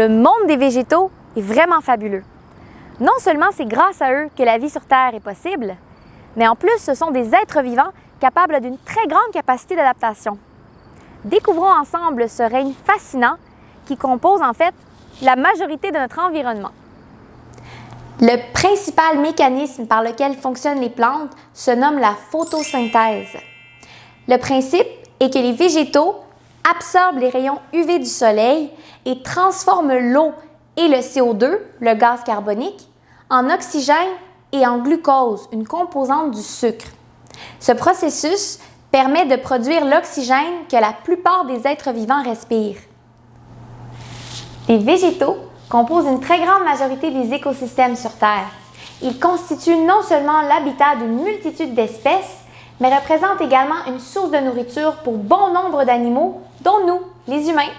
Le monde des végétaux est vraiment fabuleux. Non seulement c'est grâce à eux que la vie sur Terre est possible, mais en plus ce sont des êtres vivants capables d'une très grande capacité d'adaptation. Découvrons ensemble ce règne fascinant qui compose en fait la majorité de notre environnement. Le principal mécanisme par lequel fonctionnent les plantes se nomme la photosynthèse. Le principe est que les végétaux absorbent les rayons UV du soleil et transforment l'eau et le CO2, le gaz carbonique, en oxygène et en glucose, une composante du sucre. Ce processus permet de produire l'oxygène que la plupart des êtres vivants respirent. Les végétaux composent une très grande majorité des écosystèmes sur Terre. Ils constituent non seulement l'habitat d'une multitude d'espèces, mais représentent également une source de nourriture pour bon nombre d'animaux, dont nous, les humains.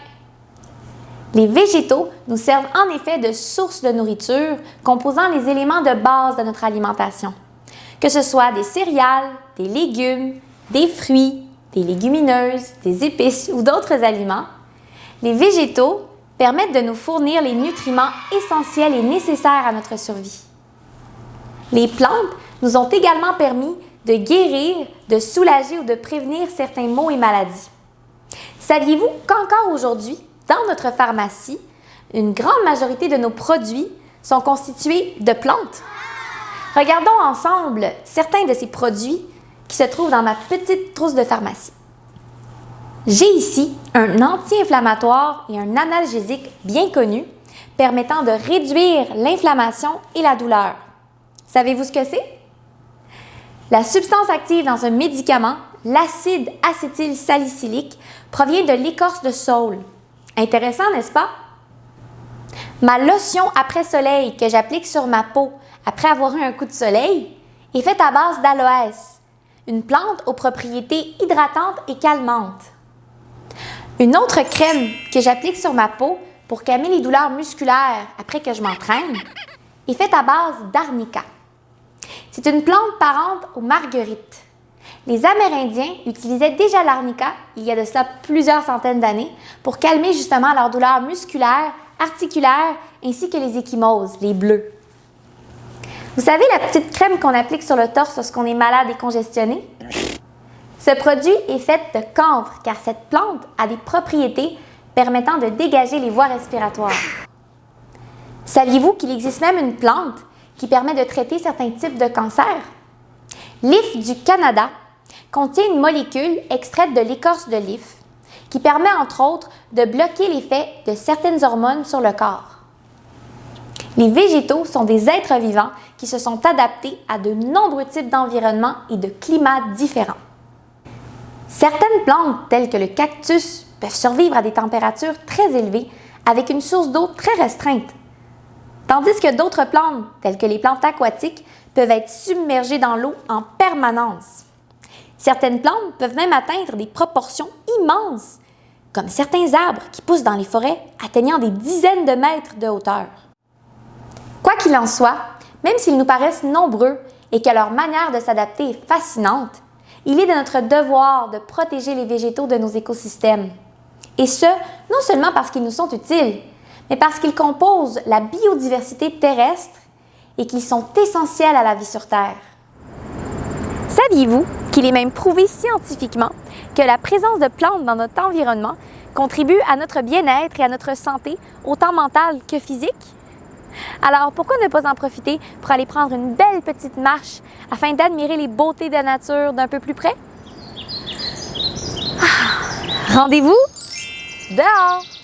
Les végétaux nous servent en effet de source de nourriture composant les éléments de base de notre alimentation. Que ce soit des céréales, des légumes, des fruits, des légumineuses, des épices ou d'autres aliments, les végétaux permettent de nous fournir les nutriments essentiels et nécessaires à notre survie. Les plantes nous ont également permis de guérir, de soulager ou de prévenir certains maux et maladies. Saviez-vous qu'encore aujourd'hui, dans notre pharmacie, une grande majorité de nos produits sont constitués de plantes? Regardons ensemble certains de ces produits qui se trouvent dans ma petite trousse de pharmacie. J'ai ici un anti-inflammatoire et un analgésique bien connu permettant de réduire l'inflammation et la douleur. Savez-vous ce que c'est? La substance active dans un médicament, l'acide acétylsalicylique, provient de l'écorce de saule. Intéressant, n'est-ce pas? Ma lotion après soleil que j'applique sur ma peau après avoir eu un coup de soleil est faite à base d'aloès, une plante aux propriétés hydratantes et calmantes. Une autre crème que j'applique sur ma peau pour calmer les douleurs musculaires après que je m'entraîne est faite à base d'arnica. C'est une plante parente aux marguerites. Les Amérindiens utilisaient déjà l'arnica il y a de cela plusieurs centaines d'années pour calmer justement leurs douleurs musculaires, articulaires ainsi que les ecchymoses, les bleus. Vous savez la petite crème qu'on applique sur le torse lorsqu'on est malade et congestionné? Ce produit est fait de camphre car cette plante a des propriétés permettant de dégager les voies respiratoires. Saviez-vous qu'il existe même une plante qui permet de traiter certains types de cancers? L'if du Canada contient une molécule extraite de l'écorce de l'if qui permet entre autres de bloquer l'effet de certaines hormones sur le corps. Les végétaux sont des êtres vivants qui se sont adaptés à de nombreux types d'environnements et de climats différents. Certaines plantes, telles que le cactus, peuvent survivre à des températures très élevées avec une source d'eau très restreinte, tandis que d'autres plantes, telles que les plantes aquatiques, peuvent être submergées dans l'eau en permanence. Certaines plantes peuvent même atteindre des proportions immenses, comme certains arbres qui poussent dans les forêts atteignant des dizaines de mètres de hauteur. Quoi qu'il en soit, même s'ils nous paraissent nombreux et que leur manière de s'adapter est fascinante, il est de notre devoir de protéger les végétaux de nos écosystèmes. Et ce, non seulement parce qu'ils nous sont utiles, mais parce qu'ils composent la biodiversité terrestre et qu'ils sont essentiels à la vie sur Terre. Saviez-vous qu'il est même prouvé scientifiquement que la présence de plantes dans notre environnement contribue à notre bien-être et à notre santé, autant mentale que physique? Alors, pourquoi ne pas en profiter pour aller prendre une belle petite marche afin d'admirer les beautés de la nature d'un peu plus près? Rendez-vous dehors!